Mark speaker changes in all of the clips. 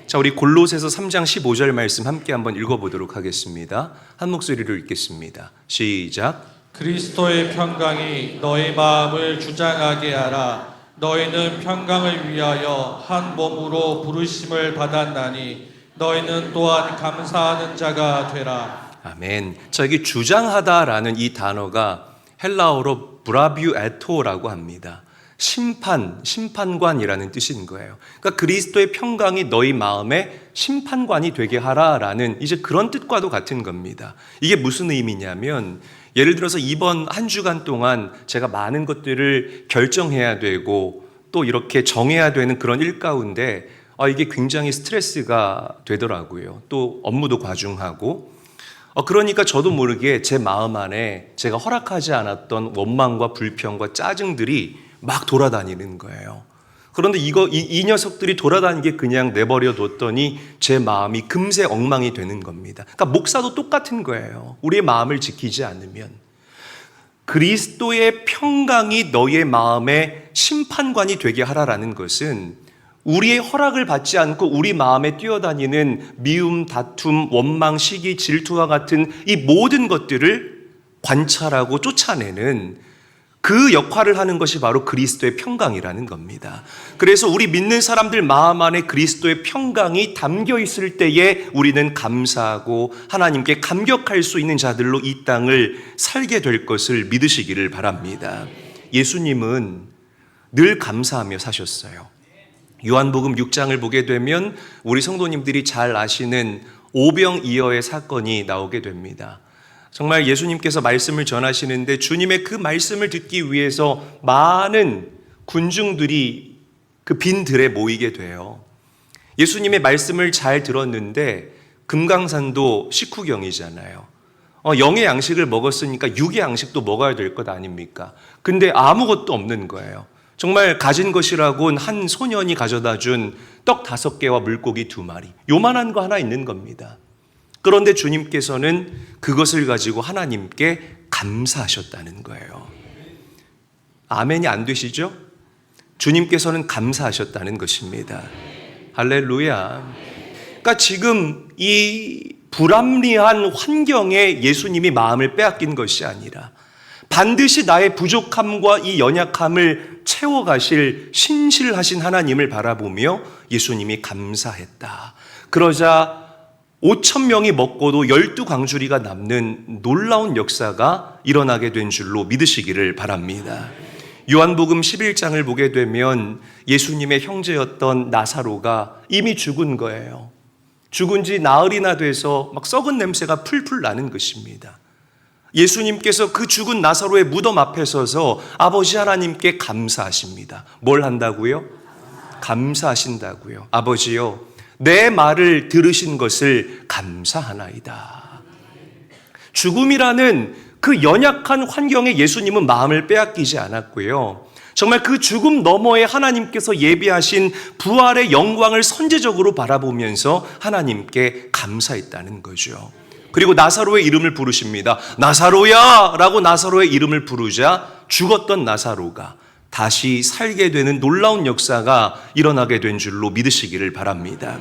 Speaker 1: 자, 우리 골로새서 3장 15절 말씀 함께 한번 읽어보도록 하겠습니다. 한 목소리로 읽겠습니다. 시작.
Speaker 2: 그리스도의 평강이 너의 마음을 주장하게 하라. 너희는 평강을 위하여 한 몸으로 부르심을 받았나니 너희는 또한 감사하는 자가 되라.
Speaker 1: 아멘. 자, 여기 주장하다라는 이 단어가 헬라어로 브라뷰에토라고 합니다. 심판관이라는 뜻인 거예요. 그러니까 그리스도의 평강이 너희 마음에 심판관이 되게 하라라는 이제 그런 뜻과도 같은 겁니다. 이게 무슨 의미냐면, 예를 들어서 이번 한 주간 동안 제가 많은 것들을 결정해야 되고 또 이렇게 정해야 되는 그런 일 가운데 이게 굉장히 스트레스가 되더라고요. 또 업무도 과중하고 그러니까 저도 모르게 제 마음 안에 제가 허락하지 않았던 원망과 불평과 짜증들이 막 돌아다니는 거예요. 그런데 이 녀석들이 돌아다니게 그냥 내버려 뒀더니 제 마음이 금세 엉망이 되는 겁니다. 그러니까 목사도 똑같은 거예요. 우리의 마음을 지키지 않으면. 그리스도의 평강이 너의 마음에 심판관이 되게 하라라는 것은 우리의 허락을 받지 않고 우리 마음에 뛰어다니는 미움, 다툼, 원망, 시기, 질투와 같은 이 모든 것들을 관찰하고 쫓아내는 그 역할을 하는 것이 바로 그리스도의 평강이라는 겁니다. 그래서 우리 믿는 사람들 마음 안에 그리스도의 평강이 담겨 있을 때에 우리는 감사하고 하나님께 감격할 수 있는 자들로 이 땅을 살게 될 것을 믿으시기를 바랍니다. 예수님은 늘 감사하며 사셨어요. 요한복음 6장을 보게 되면 우리 성도님들이 잘 아시는 오병이어의 사건이 나오게 됩니다. 정말 예수님께서 말씀을 전하시는데 주님의 그 말씀을 듣기 위해서 많은 군중들이 그 빈 들에 모이게 돼요. 예수님의 말씀을 잘 들었는데 금강산도 식후경이잖아요. 영의 양식을 먹었으니까 육의 양식도 먹어야 될 것 아닙니까? 근데 아무것도 없는 거예요. 정말 가진 것이라곤 한 소년이 가져다 준 떡 5개와 물고기 2마리, 요만한 거 하나 있는 겁니다. 그런데 주님께서는 그것을 가지고 하나님께 감사하셨다는 거예요. 아멘이 안 되시죠? 주님께서는 감사하셨다는 것입니다. 할렐루야. 그러니까 지금 이 불합리한 환경에 예수님이 마음을 빼앗긴 것이 아니라 반드시 나의 부족함과 이 연약함을 채워가실 신실하신 하나님을 바라보며 예수님이 감사했다. 그러자 5,000명이 먹고도 12광주리가 남는 놀라운 역사가 일어나게 된 줄로 믿으시기를 바랍니다. 요한복음 11장을 보게 되면 예수님의 형제였던 나사로가 이미 죽은 거예요. 죽은 지 나흘이나 돼서 막 썩은 냄새가 풀풀 나는 것입니다. 예수님께서 그 죽은 나사로의 무덤 앞에 서서 아버지 하나님께 감사하십니다. 뭘 한다고요? 감사하신다고요. 아버지요, 내 말을 들으신 것을 감사하나이다. 죽음이라는 그 연약한 환경에 예수님은 마음을 빼앗기지 않았고요. 정말 그 죽음 너머에 하나님께서 예비하신 부활의 영광을 선제적으로 바라보면서 하나님께 감사했다는 거죠. 그리고 나사로의 이름을 부르십니다. 나사로야! 라고 나사로의 이름을 부르자 죽었던 나사로가 다시 살게 되는 놀라운 역사가 일어나게 된 줄로 믿으시기를 바랍니다.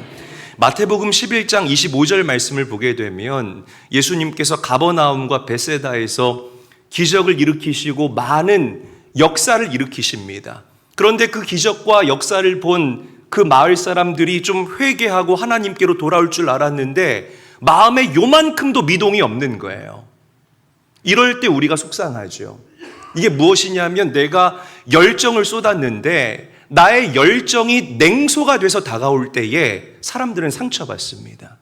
Speaker 1: 마태복음 11장 25절 말씀을 보게 되면 예수님께서 가버나움과 베세다에서 기적을 일으키시고 많은 역사를 일으키십니다. 그런데 그 기적과 역사를 본 그 마을 사람들이 좀 회개하고 하나님께로 돌아올 줄 알았는데 마음에 요만큼도 미동이 없는 거예요. 이럴 때 우리가 속상하죠. 이게 무엇이냐면 내가 열정을 쏟았는데 나의 열정이 냉소가 돼서 다가올 때에 사람들은 상처받습니다.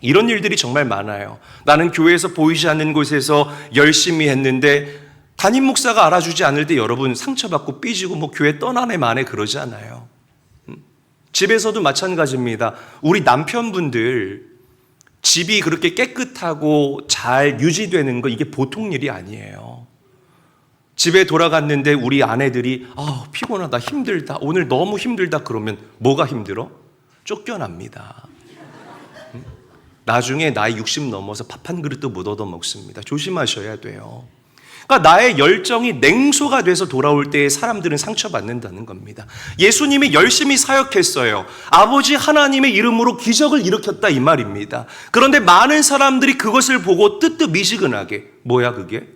Speaker 1: 이런 일들이 정말 많아요. 나는 교회에서 보이지 않는 곳에서 열심히 했는데 담임 목사가 알아주지 않을 때 여러분 상처받고 삐지고 교회 떠나네 마네 그러지 않아요. 집에서도 마찬가지입니다. 우리 남편분들 집이 그렇게 깨끗하고 잘 유지되는 거 이게 보통 일이 아니에요. 집에 돌아갔는데 우리 아내들이 피곤하다, 힘들다, 오늘 너무 힘들다 그러면 뭐가 힘들어? 쫓겨납니다. 나중에 나이 60 넘어서 밥 한 그릇도 못 얻어 먹습니다. 조심하셔야 돼요. 그러니까 나의 열정이 냉소가 돼서 돌아올 때에 사람들은 상처받는다는 겁니다. 예수님이 열심히 사역했어요. 아버지 하나님의 이름으로 기적을 일으켰다 이 말입니다. 그런데 많은 사람들이 그것을 보고 뜨뜻미지근하게 뭐야 그게?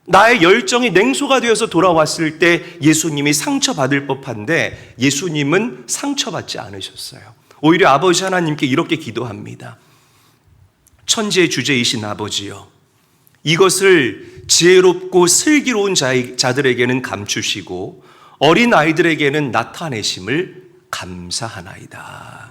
Speaker 1: 나의 열정이 냉소가 되어서 돌아왔을 때 예수님이 상처받을 법한데 예수님은 상처받지 않으셨어요. 오히려 아버지 하나님께 이렇게 기도합니다. 천지의 주제이신 아버지여, 이것을 지혜롭고 슬기로운 자들에게는 감추시고 어린 아이들에게는 나타내심을 감사하나이다.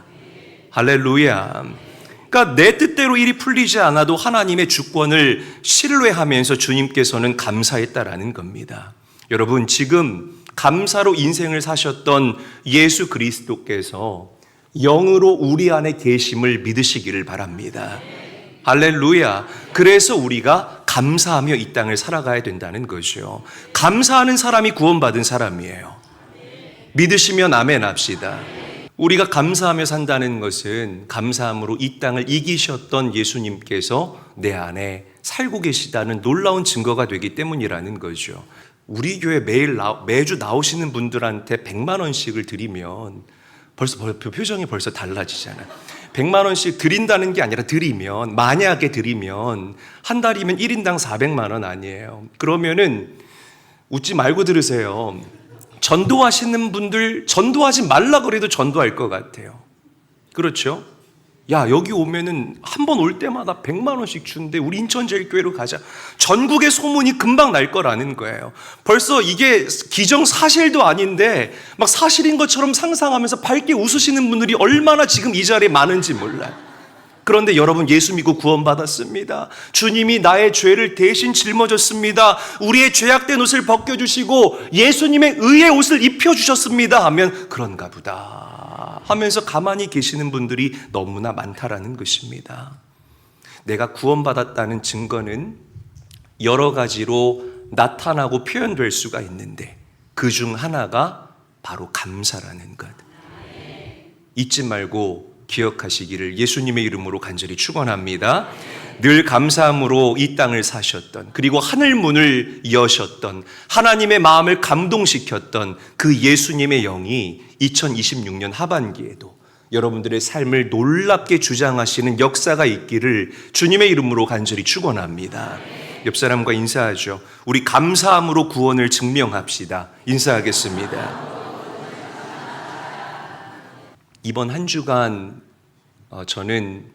Speaker 1: 할렐루야. 그러니까 내 뜻대로 일이 풀리지 않아도 하나님의 주권을 신뢰하면서 주님께서는 감사했다라는 겁니다. 여러분, 지금 감사로 인생을 사셨던 예수 그리스도께서 영으로 우리 안에 계심을 믿으시기를 바랍니다. 할렐루야. 그래서 우리가 감사하며 이 땅을 살아가야 된다는 거죠. 감사하는 사람이 구원받은 사람이에요. 믿으시면 아멘 합시다. 우리가 감사하며 산다는 것은 감사함으로 이 땅을 이기셨던 예수님께서 내 안에 살고 계시다는 놀라운 증거가 되기 때문이라는 거죠. 우리 교회 매주 나오시는 분들한테 100만 원씩을 드리면 벌써 표정이 벌써 달라지잖아요. 100만 원씩 드린다는 게 아니라 드리면, 만약에 드리면 한 달이면 1인당 400만 원 아니에요. 그러면은 웃지 말고 들으세요. 전도하시는 분들 전도하지 말라 그래도 전도할 것 같아요. 그렇죠? 야, 여기 오면은 한 번 올 때마다 100만 원씩 주는데 우리 인천제일교회로 가자. 전국의 소문이 금방 날 거라는 거예요. 벌써 이게 기정사실도 아닌데 막 사실인 것처럼 상상하면서 밝게 웃으시는 분들이 얼마나 지금 이 자리에 많은지 몰라요. 그런데 여러분, 예수 믿고 구원받았습니다. 주님이 나의 죄를 대신 짊어졌습니다. 우리의 죄악된 옷을 벗겨주시고 예수님의 의의 옷을 입혀주셨습니다 하면 그런가 보다 하면서 가만히 계시는 분들이 너무나 많다라는 것입니다. 내가 구원받았다는 증거는 여러 가지로 나타나고 표현될 수가 있는데 그 중 하나가 바로 감사라는 것. 잊지 말고 기억하시기를 예수님의 이름으로 간절히 축원합니다. 늘 감사함으로 이 땅을 사셨던, 그리고 하늘 문을 여셨던, 하나님의 마음을 감동시켰던 그 예수님의 영이 2026년 하반기에도 여러분들의 삶을 놀랍게 주장하시는 역사가 있기를 주님의 이름으로 간절히 축원합니다. 옆 사람과 인사하죠. 우리 감사함으로 구원을 증명합시다. 인사하겠습니다. 이번 한 주간 저는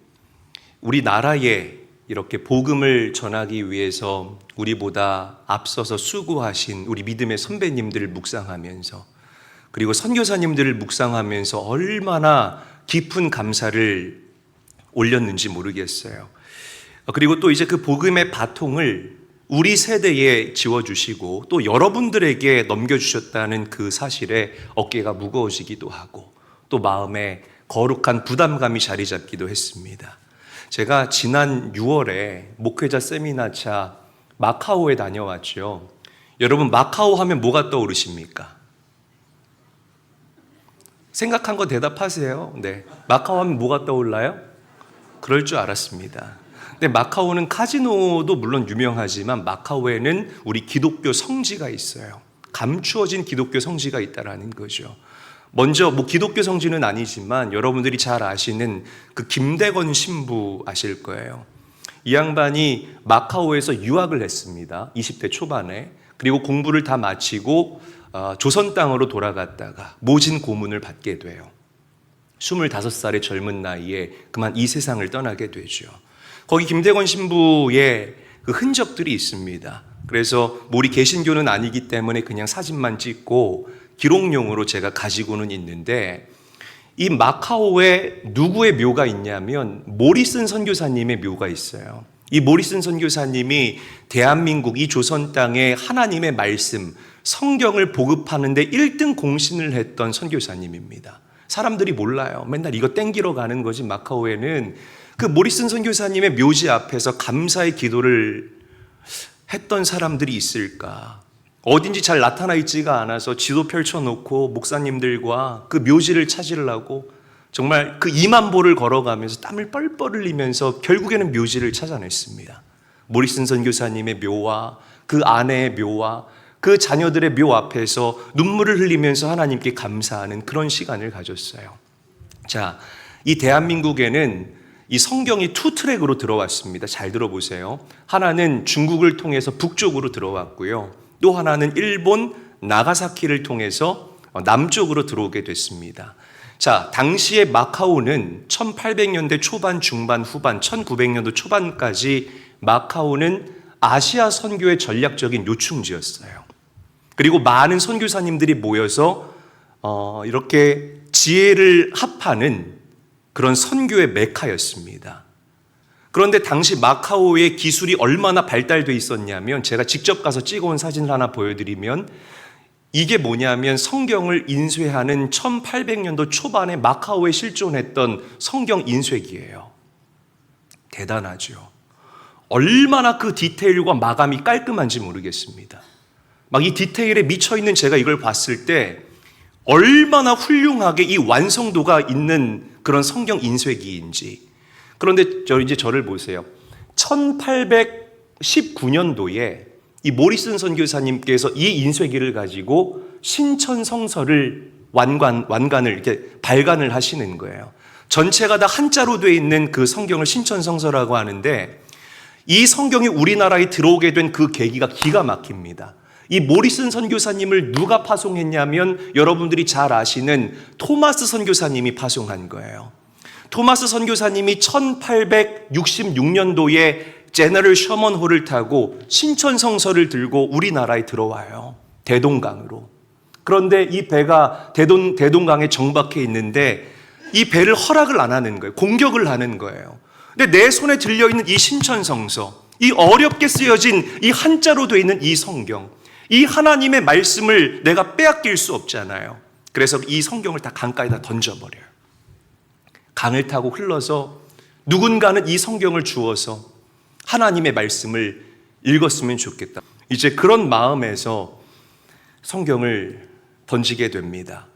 Speaker 1: 우리나라에 이렇게 복음을 전하기 위해서 우리보다 앞서서 수고하신 우리 믿음의 선배님들을 묵상하면서, 그리고 선교사님들을 묵상하면서 얼마나 깊은 감사를 올렸는지 모르겠어요. 그리고 또 이제 그 복음의 바통을 우리 세대에 지워주시고 또 여러분들에게 넘겨주셨다는 그 사실에 어깨가 무거워지기도 하고 또 마음에 거룩한 부담감이 자리 잡기도 했습니다. 제가 지난 6월에 목회자 세미나차 마카오에 다녀왔죠. 여러분, 마카오 하면 뭐가 떠오르십니까? 생각한 거 대답하세요. 네, 마카오 하면 뭐가 떠올라요? 그럴 줄 알았습니다. 근데 마카오는 카지노도 물론 유명하지만 마카오에는 우리 기독교 성지가 있어요. 감추어진 기독교 성지가 있다라는 거죠. 먼저 기독교 성지는 아니지만 여러분들이 잘 아시는 그 김대건 신부 아실 거예요. 이 양반이 마카오에서 유학을 했습니다. 20대 초반에. 그리고 공부를 다 마치고 조선 땅으로 돌아갔다가 모진 고문을 받게 돼요. 25살의 젊은 나이에 그만 이 세상을 떠나게 되죠. 거기 김대건 신부의 그 흔적들이 있습니다. 그래서 우리 개신교는 아니기 때문에 그냥 사진만 찍고 기록용으로 제가 가지고는 있는데, 이 마카오에 누구의 묘가 있냐면 모리슨 선교사님의 묘가 있어요. 이 모리슨 선교사님이 대한민국 이 조선 땅에 하나님의 말씀, 성경을 보급하는데 1등 공신을 했던 선교사님입니다. 사람들이 몰라요. 맨날 이거 땡기러 가는 거지. 마카오에는 그 모리슨 선교사님의 묘지 앞에서 감사의 기도를 했던 사람들이 있을까? 어딘지 잘 나타나 있지가 않아서 지도 펼쳐놓고 목사님들과 그 묘지를 찾으려고 정말 그 2만 보를 걸어가면서 땀을 뻘뻘 흘리면서 결국에는 묘지를 찾아냈습니다. 모리슨 선교사님의 묘와 그 아내의 묘와 그 자녀들의 묘 앞에서 눈물을 흘리면서 하나님께 감사하는 그런 시간을 가졌어요. 자, 이 대한민국에는 이 성경이 투 트랙으로 들어왔습니다. 잘 들어보세요. 하나는 중국을 통해서 북쪽으로 들어왔고요. 또 하나는 일본 나가사키를 통해서 남쪽으로 들어오게 됐습니다. 자, 당시에 마카오는 1800년대 초반, 중반, 후반, 1900년도 초반까지 마카오는 아시아 선교의 전략적인 요충지였어요. 그리고 많은 선교사님들이 모여서 이렇게 지혜를 합하는 그런 선교의 메카였습니다. 그런데 당시 마카오의 기술이 얼마나 발달돼 있었냐면 제가 직접 가서 찍어온 사진을 하나 보여드리면 이게 뭐냐면 성경을 인쇄하는 1800년도 초반에 마카오에 실존했던 성경 인쇄기예요. 대단하죠. 얼마나 그 디테일과 마감이 깔끔한지 모르겠습니다. 막 이 디테일에 미쳐있는 제가 이걸 봤을 때 얼마나 훌륭하게 이 완성도가 있는 그런 성경 인쇄기인지. 그런데 이제 저를 보세요. 1819년도에 이 모리슨 선교사님께서 이 인쇄기를 가지고 신천 성서를 완간을 이렇게 발간을 하시는 거예요. 전체가 다 한자로 되어 있는 그 성경을 신천 성서라고 하는데 이 성경이 우리나라에 들어오게 된 그 계기가 기가 막힙니다. 이 모리슨 선교사님을 누가 파송했냐면 여러분들이 잘 아시는 토마스 선교사님이 파송한 거예요. 토마스 선교사님이 1866년도에 제너럴 셔먼호를 타고 신천 성서를 들고 우리나라에 들어와요. 대동강으로. 그런데 이 배가 대동강에 정박해 있는데 이 배를 허락을 안 하는 거예요. 공격을 하는 거예요. 근데 내 손에 들려있는 이 신천 성서, 이 어렵게 쓰여진 이 한자로 되어 있는 이 성경, 이 하나님의 말씀을 내가 빼앗길 수 없잖아요. 그래서 이 성경을 다 강가에다 던져버려요. 강을 타고 흘러서 누군가는 이 성경을 주워서 하나님의 말씀을 읽었으면 좋겠다. 이제 그런 마음에서 성경을 던지게 됩니다.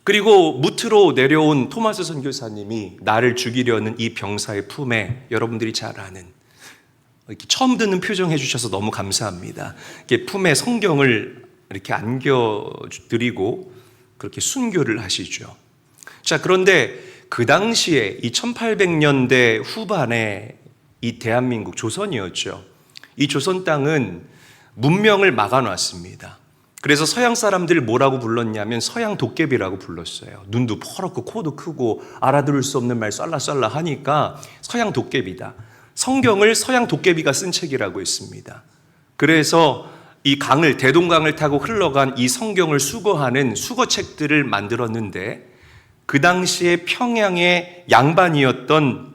Speaker 1: 그리고 무트로 내려온 토마스 선교사님이 나를 죽이려는 이 병사의 품에 여러분들이 잘 아는 이렇게 처음 듣는 표정 해주셔서 너무 감사합니다. 이렇게 품에 성경을 이렇게 안겨드리고 그렇게 순교를 하시죠. 자, 그런데 그 당시에 이 1800년대 후반에 이 대한민국 조선이었죠. 이 조선 땅은 문명을 막아놨습니다. 그래서 서양 사람들 뭐라고 불렀냐면 서양 도깨비라고 불렀어요. 눈도 퍼렇고 코도 크고 알아들을 수 없는 말 썰라썰라 하니까 서양 도깨비다. 성경을 서양 도깨비가 쓴 책이라고 했습니다. 그래서 이 강을 대동강을 타고 흘러간 이 성경을 수거하는 수거책들을 만들었는데 그 당시에 평양의 양반이었던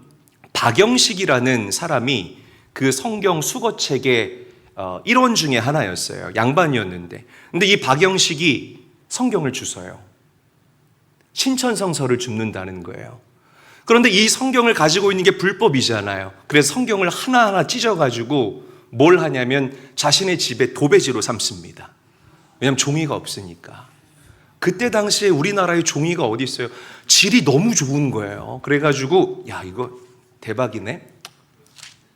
Speaker 1: 박영식이라는 사람이 그 성경 수거책의 일원 중에 하나였어요. 양반이었는데. 근데 이 박영식이 성경을 주워요. 신천성서를 줍는다는 거예요. 그런데 이 성경을 가지고 있는 게 불법이잖아요. 그래서 성경을 하나하나 찢어가지고 뭘 하냐면 자신의 집에 도배지로 삼습니다. 왜냐하면 종이가 없으니까. 그때 당시에 우리나라에 종이가 어디 있어요? 질이 너무 좋은 거예요. 그래가지고 야 이거 대박이네.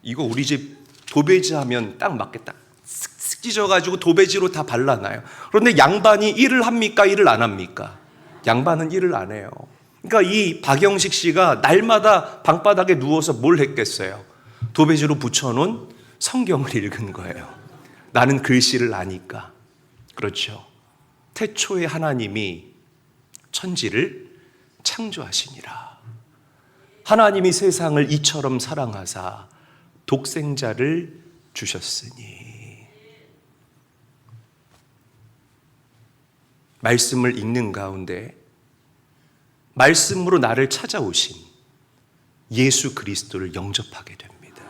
Speaker 1: 이거 우리 집 도배지 하면 딱 맞겠다. 쓱쓱 찢어가지고 도배지로 다 발라놔요. 그런데 양반이 일을 합니까? 일을 안 합니까? 양반은 일을 안 해요. 그러니까 이 박영식 씨가 날마다 방바닥에 누워서 뭘 했겠어요? 도배지로 붙여놓은 성경을 읽은 거예요. 나는 글씨를 아니까. 그렇죠. 태초에 하나님이 천지를 창조하시니라. 하나님이 세상을 이처럼 사랑하사 독생자를 주셨으니. 말씀을 읽는 가운데 말씀으로 나를 찾아오신 예수 그리스도를 영접하게 됩니다.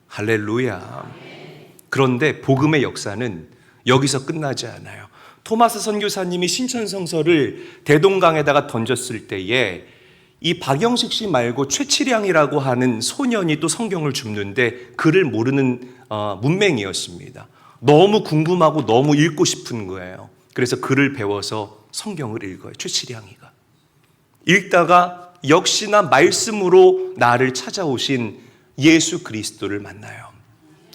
Speaker 1: 할렐루야. 그런데 복음의 역사는 여기서 끝나지 않아요. 토마스 선교사님이 신천성서를 대동강에다가 던졌을 때에 이 박영식 씨 말고 최치량이라고 하는 소년이 또 성경을 줍는데 글을 모르는 문맹이었습니다. 너무 궁금하고 너무 읽고 싶은 거예요. 그래서 글을 배워서 성경을 읽어요. 최치량이가. 읽다가 역시나 말씀으로 나를 찾아오신 예수 그리스도를 만나요.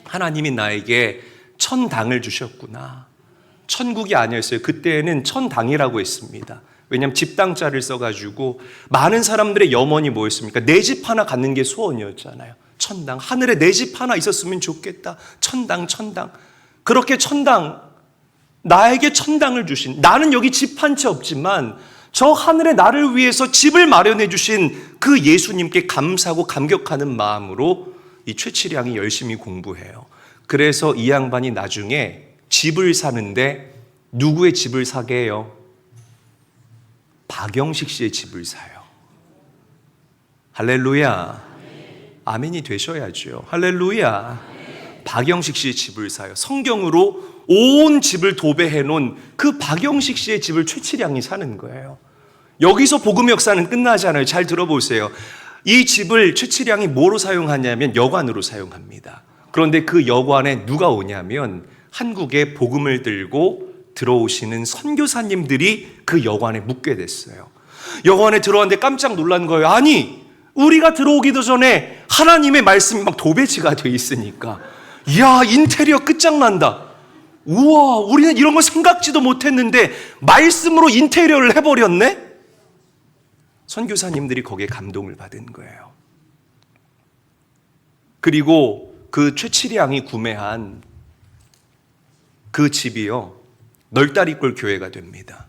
Speaker 1: 하나님이 나에게 천당을 주셨구나. 천국이 아니었어요. 그때는 천당이라고 했습니다. 왜냐하면 집당자를 써가지고 많은 사람들의 염원이 뭐였습니까? 내 집 하나 갖는 게 소원이었잖아요. 천당. 하늘에 내 집 하나 있었으면 좋겠다. 천당. 그렇게 천당, 나에게 천당을 주신, 나는 여기 집 한 채 없지만 저 하늘에 나를 위해서 집을 마련해 주신 그 예수님께 감사하고 감격하는 마음으로 이 최치량이 열심히 공부해요. 그래서 이 양반이 나중에 집을 사는데 누구의 집을 사게 해요? 박영식 씨의 집을 사요. 할렐루야. 아멘이 되셔야죠. 할렐루야. 박영식 씨의 집을 사요. 성경으로 온 집을 도배해 놓은 그 박영식 씨의 집을 최치량이 사는 거예요. 여기서 복음의 역사는 끝나지 않아요. 잘 들어보세요. 이 집을 최치량이 뭐로 사용하냐면 여관으로 사용합니다. 그런데 그 여관에 누가 오냐면 한국에 복음을 들고 들어오시는 선교사님들이 그 여관에 묵게 됐어요. 여관에 들어왔는데 깜짝 놀란 거예요. 아니, 우리가 들어오기도 전에 하나님의 말씀이 막 도배지가 돼 있으니까, 이야, 인테리어 끝장난다. 우와, 우리는 이런 거 생각지도 못했는데 말씀으로 인테리어를 해버렸네? 선교사님들이 거기에 감동을 받은 거예요. 그리고 그 최치량이 구매한 그 집이요, 널다리골 교회가 됩니다.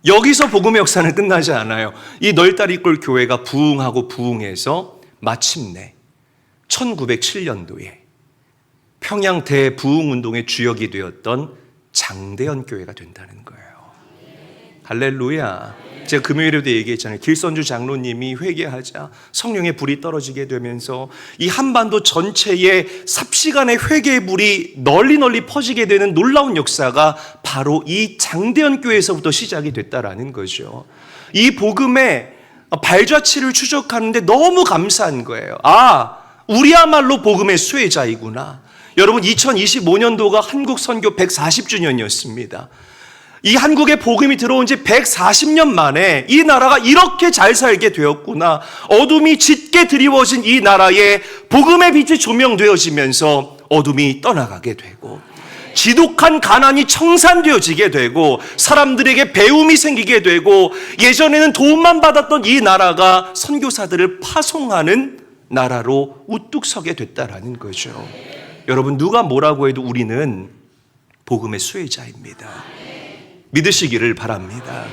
Speaker 1: 여기서 복음의 역사는 끝나지 않아요. 이 널다리골 교회가 부흥하고 부흥해서 마침내 1907년도에 평양 대부흥운동의 주역이 되었던 장대현 교회가 된다는 거예요. 할렐루야. 제가 금요일에도 얘기했잖아요. 길선주 장로님이 회개하자 성령의 불이 떨어지게 되면서 이 한반도 전체에 삽시간에 회개의 불이 널리 퍼지게 되는 놀라운 역사가 바로 이 장대현 교회에서부터 시작이 됐다라는 거죠. 이 복음의 발자취를 추적하는데 너무 감사한 거예요. 아, 우리야말로 복음의 수혜자이구나. 여러분, 2025년도가 한국 선교 140주년이었습니다. 이 한국에 복음이 들어온 지 140년 만에 이 나라가 이렇게 잘 살게 되었구나. 어둠이 짙게 드리워진 이 나라에 복음의 빛이 조명되어지면서 어둠이 떠나가게 되고, 지독한 가난이 청산되어지게 되고, 사람들에게 배움이 생기게 되고, 예전에는 도움만 받았던 이 나라가 선교사들을 파송하는 나라로 우뚝 서게 됐다라는 거죠. 여러분, 누가 뭐라고 해도 우리는 복음의 수혜자입니다. 믿으시기를 바랍니다.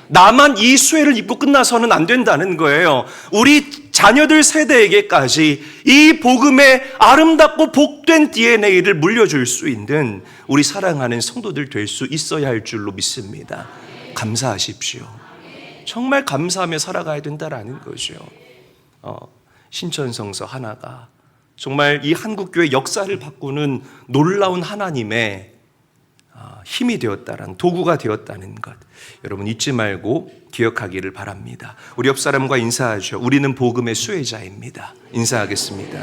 Speaker 1: 나만 이 수혜를 입고 끝나서는 안 된다는 거예요. 우리 자녀들 세대에게까지 이 복음의 아름답고 복된 DNA를 물려줄 수 있는 우리 사랑하는 성도들 될 수 있어야 할 줄로 믿습니다. 감사하십시오. 정말 감사하며 살아가야 된다라는 거죠. 신천성서 하나가 정말 이 한국교회 역사를 바꾸는 놀라운 하나님의 힘이 되었다는, 도구가 되었다는 것, 여러분 잊지 말고 기억하기를 바랍니다. 우리 옆 사람과 인사하죠. 우리는 복음의 수혜자입니다. 인사하겠습니다.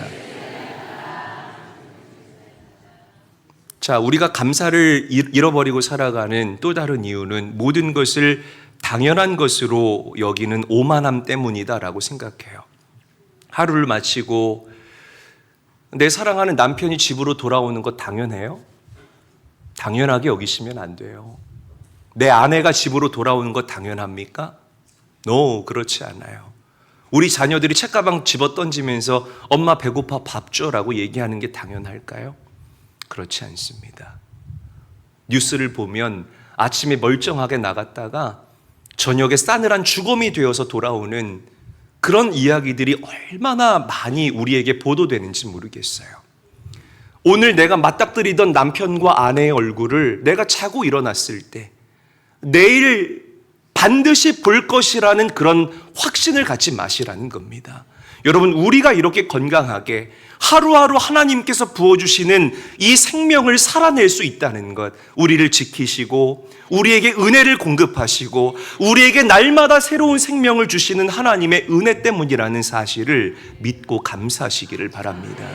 Speaker 1: 자, 우리가 감사를 잃어버리고 살아가는 또 다른 이유는 모든 것을 당연한 것으로 여기는 오만함 때문이다라고 생각해요. 하루를 마치고 내 사랑하는 남편이 집으로 돌아오는 것 당연해요? 당연하게 여기시면 안 돼요. 내 아내가 집으로 돌아오는 것 당연합니까? No, 그렇지 않아요. 우리 자녀들이 책가방 집어 던지면서 엄마 배고파 밥 줘라고 얘기하는 게 당연할까요? 그렇지 않습니다. 뉴스를 보면 아침에 멀쩡하게 나갔다가 저녁에 싸늘한 죽음이 되어서 돌아오는 그런 이야기들이 얼마나 많이 우리에게 보도되는지 모르겠어요. 오늘 내가 맞닥뜨리던 남편과 아내의 얼굴을 내가 자고 일어났을 때 내일 반드시 볼 것이라는 그런 확신을 갖지 마시라는 겁니다. 여러분, 우리가 이렇게 건강하게 하루하루 하나님께서 부어주시는 이 생명을 살아낼 수 있다는 것, 우리를 지키시고 우리에게 은혜를 공급하시고 우리에게 날마다 새로운 생명을 주시는 하나님의 은혜 때문이라는 사실을 믿고 감사하시기를 바랍니다.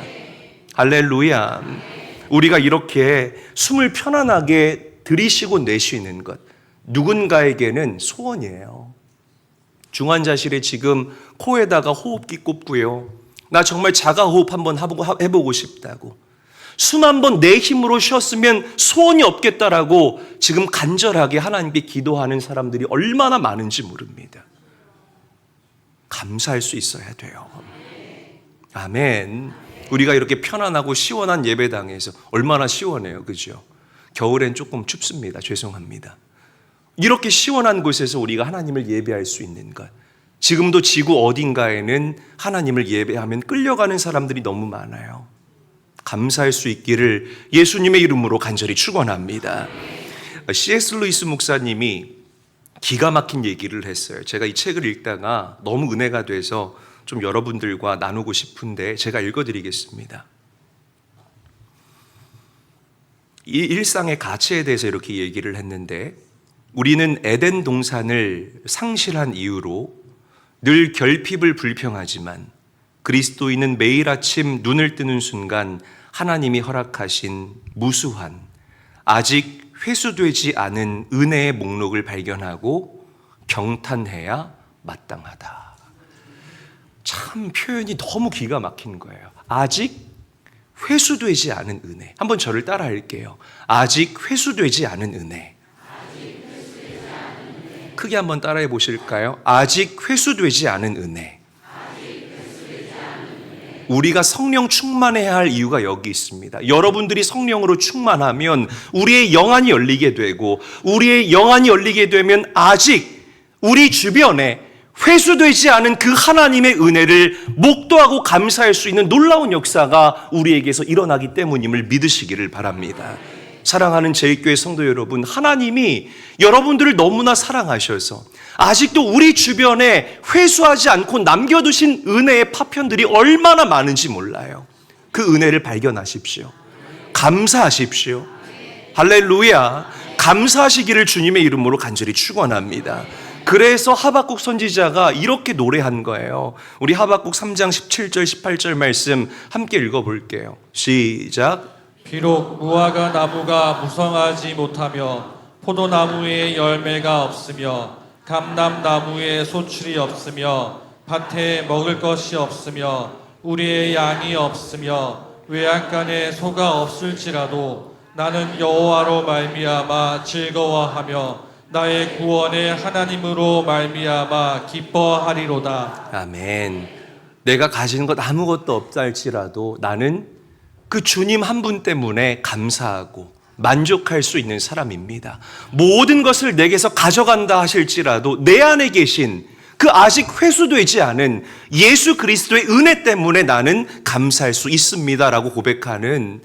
Speaker 1: 할렐루야. 우리가 이렇게 숨을 편안하게 들이쉬고 내쉬는 것, 누군가에게는 소원이에요. 중환자실에 지금 코에다가 호흡기 꼽고요, 나 정말 자가호흡 한번 해보고 싶다고. 숨 한 번 내 힘으로 쉬었으면 소원이 없겠다라고 지금 간절하게 하나님께 기도하는 사람들이 얼마나 많은지 모릅니다. 감사할 수 있어야 돼요. 아멘. 우리가 이렇게 편안하고 시원한 예배당에서 얼마나 시원해요. 그죠? 겨울엔 조금 춥습니다. 죄송합니다. 이렇게 시원한 곳에서 우리가 하나님을 예배할 수 있는 것. 지금도 지구 어딘가에는 하나님을 예배하면 끌려가는 사람들이 너무 많아요. 감사할 수 있기를 예수님의 이름으로 간절히 축원합니다. C.S. 루이스 목사님이 기가 막힌 얘기를 했어요. 제가 이 책을 읽다가 너무 은혜가 돼서 좀 여러분들과 나누고 싶은데 제가 읽어드리겠습니다. 이 일상의 가치에 대해서 이렇게 얘기를 했는데, 우리는 에덴 동산을 상실한 이유로 늘 결핍을 불평하지만 그리스도인은 매일 아침 눈을 뜨는 순간 하나님이 허락하신 무수한, 아직 회수되지 않은 은혜의 목록을 발견하고 경탄해야 마땅하다. 참 표현이 너무 기가 막힌 거예요. 아직 회수되지 않은 은혜. 한번 저를 따라 할게요. 아직 회수되지 않은 은혜. 크게 한번 따라해 보실까요? 아직 회수되지 않은 은혜. 우리가 성령 충만해야 할 이유가 여기 있습니다. 여러분들이 성령으로 충만하면 우리의 영안이 열리게 되고, 우리의 영안이 열리게 되면 아직 우리 주변에 회수되지 않은 그 하나님의 은혜를 목도하고 감사할 수 있는 놀라운 역사가 우리에게서 일어나기 때문임을 믿으시기를 바랍니다. 사랑하는 제1교회 성도 여러분, 하나님이 여러분들을 너무나 사랑하셔서 아직도 우리 주변에 회수하지 않고 남겨두신 은혜의 파편들이 얼마나 많은지 몰라요. 그 은혜를 발견하십시오. 감사하십시오. 할렐루야. 감사하시기를 주님의 이름으로 간절히 축원합니다. 그래서 하박국 선지자가 이렇게 노래한 거예요. 우리 하박국 3장 17절 18절 말씀 함께 읽어볼게요. 시작.
Speaker 2: 비록 무화과 나무가 무성하지 못하며 포도나무에 열매가 없으며 감람나무에 소출이 없으며 밭에 먹을 것이 없으며 우리의 양이 없으며 외양간에 소가 없을지라도 나는 여호와로 말미암아 즐거워하며 나의 구원의 하나님으로 말미암아 기뻐하리로다.
Speaker 1: 아멘. 내가 가진 것 아무것도 없다 할지라도 나는 그 주님 한 분 때문에 감사하고 만족할 수 있는 사람입니다. 모든 것을 내게서 가져간다 하실지라도 내 안에 계신 그 아직 회수되지 않은 예수 그리스도의 은혜 때문에 나는 감사할 수 있습니다라고 고백하는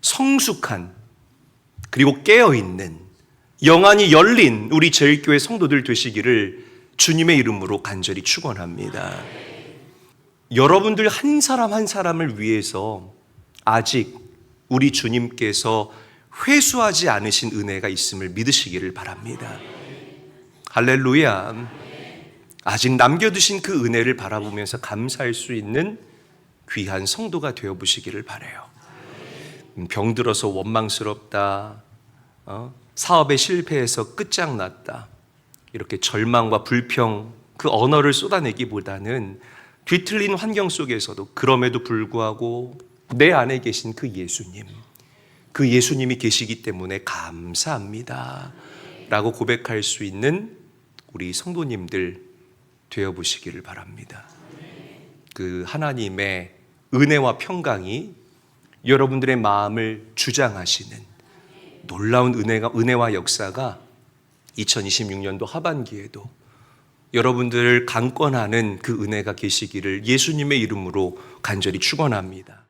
Speaker 1: 성숙한, 그리고 깨어있는, 영안이 열린 우리 제1교회 성도들 되시기를 주님의 이름으로 간절히 축원합니다. 여러분들 한 사람 한 사람을 위해서 아직 우리 주님께서 회수하지 않으신 은혜가 있음을 믿으시기를 바랍니다. 할렐루야. 아직 남겨두신 그 은혜를 바라보면서 감사할 수 있는 귀한 성도가 되어보시기를 바라요. 병들어서 원망스럽다, 사업에 실패해서 끝장났다, 이렇게 절망과 불평, 그 언어를 쏟아내기보다는 뒤틀린 환경 속에서도 그럼에도 불구하고 내 안에 계신 그 예수님, 그 예수님이 계시기 때문에 감사합니다 라고 고백할 수 있는 우리 성도님들 되어보시기를 바랍니다. 그 하나님의 은혜와 평강이 여러분들의 마음을 주장하시는 놀라운 은혜와 역사가 2026년도 하반기에도 여러분들을 강권하는 그 은혜가 계시기를 예수님의 이름으로 간절히 축원합니다.